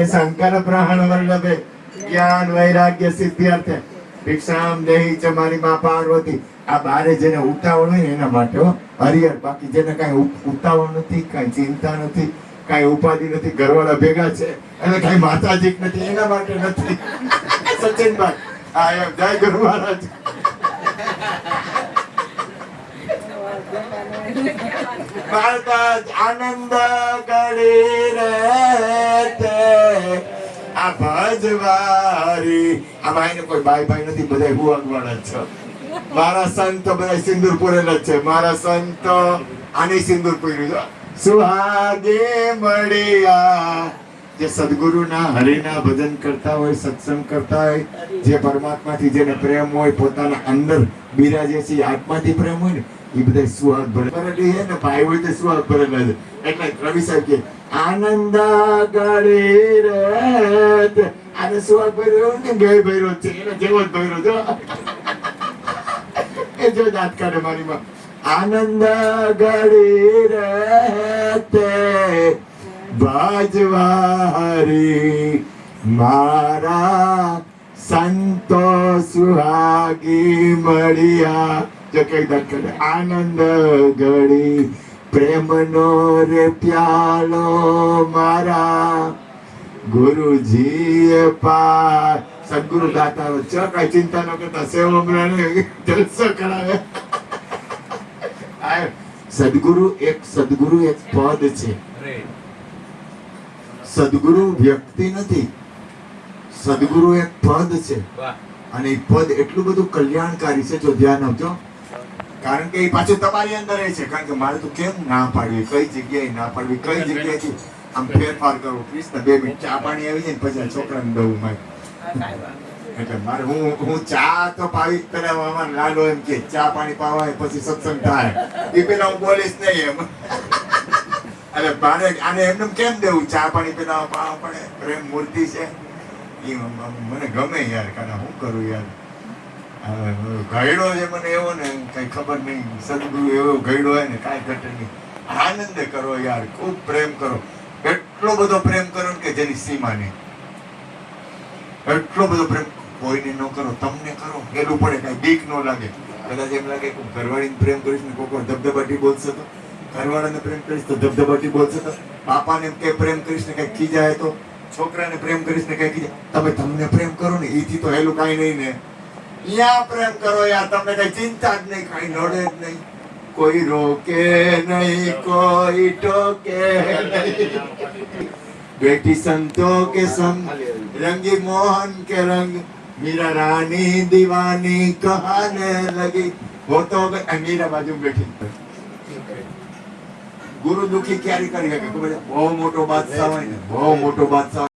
શંકર પ્રાણ વલ્લભે જ્ઞાન વૈરાગ્ય સિદ્ધ્યર્થે ભિક્ષામ દેહી ચ મારી માં પાર્વતી. આ બારે જેને ઉતાવળ હોય ને એના માટે હો, હરિહર. બાકી જેને કાંઈ ઉતાવળ નથી, કાંઈ ચિંતા નથી, કાંઈ ઉપાધિ નથી, ઘરવાળા ભેગા છે અને કાંઈ માતાજી નથી, એના માટે નથી. સચિનભાઈ, હા એમ, જય ગુરુ મહારાજ. આનંદ કરી રે આ ભજવારી. આમાં એને કોઈ બાઈ ભાઈ નથી, બધા ભુવાગવાળા જ છે. મારા સંત બધા સિંદૂર પૂરેલા છે. મારા સંત આની સિંદૂર પૂર્યું. સુહાગે મળ્યા જે સદગુરુના હરિના ભજન કરતા હોય, સત્સંગ કરતા હોય, જે પરમાત્માથી જેને પ્રેમ હોય, પોતાના અંદર બિરાજે છે, આત્માથી પ્રેમ હોય ને, એ બધા સુહાગ ભરેલી છે ને. ભાઈ હોય તો સુહાગ ભરેલા છે. એટલે રવિ સાહેબ કે આનંદ ગળી રે આને સુહાગ ભર્યો ને, બે ભર્યો છે, એનો જેવો જ ભર્યો જો. એ જો દાંત કાઢે મારી માં. આનંદ ગળી રે તે ભજવારી મારા સંતો સુહાગી મળ્યા. જો કઈ દાંત કાઢે. આનંદ ગળી પ્રેમનો રે પ્યાલો મારા ગુરુજીએ પાર. સદગુરુ દાતા છો, કઈ ચિંતા ન કરતા, સેવમરાને જલસો કરાવે. સદગુરુ એક પદ છે. સદગુરુ વ્યક્તિ નથી, સદગુરુ એક પદ છે. અને એ પદ એટલું બધું કલ્યાણકારી છે, જો ધ્યાન આપજો. કારણ કે એ પાછું તમારી અંદર છે. કારણ કે મારે તો કેમ ના પાડવી, કઈ જગ્યાએ ના પાડવી, કઈ જગ્યાએથી આમ ફેરફાર કરવો. પ્લીઝ ને 2 મિનિટ ચા પાણી આવી જાય ને પછી છોકરાને દઉં મારે. એટલે મારે હું ચા તો પાવી પેલા લાલો એમ કે ચા પાણી પાવાય પછી સત્સંગ થાય, એ પેલા હું બોલીશ નહીં એમ. અરે મારે આને એમને કેમ દેવું? ચા પાણી પેલા પાવા પડે. પ્રેમ મૂર્તિ છે એ મને ગમે યાર. કારણ હું કરું યાર, ગયડો છે મને એવો ને કઈ ખબર નહીં. સદગુરુ એવો ગયડો હોય ને કાંઈ ઘટે નહીં. આનંદ કરો યાર, ખૂબ પ્રેમ કરો. એટલો બધો પ્રેમ કરો કે જેની સીમા નહીં. એટલો બધો પ્રેમ કોઈને ન કરો, તમને કરો. પેલું પડે, કઈ બીક ન લાગે. કદાચ એમ લાગે કે ઘરવાળીને પ્રેમ કરીશ ને કોઈ ધબધબાટી બોલશે તો, ઘરવાળાને પ્રેમ કરીશ તો ધબધબાટી બોલશે તો, બાપાને કે પ્રેમ કરીશ ને કઈ ખીજાય તો, છોકરાને પ્રેમ કરીશ ને કઈ ખીજાય. તમે તમને પ્રેમ કરો ને એથી તો હેલું કાંઈ નહીં ને. યા પ્રેમ કરો યાર, તમને કઈ ચિંતા જ નહીં, કઈ નડે જ નહીં. કોઈ રોકે નહીં, કોઈ ટોકે નહીં. બેટી સંતો કે સંગ રંगी मोहन के रंग मीरा रानी दीवानी कहने लगी. वो तो मीरा बाजू बैठी. गुरु दुखी क्यारी કરી શકે? બહુ મોટો બાદશાહ હોય ને, બહુ મોટો બાદશાહ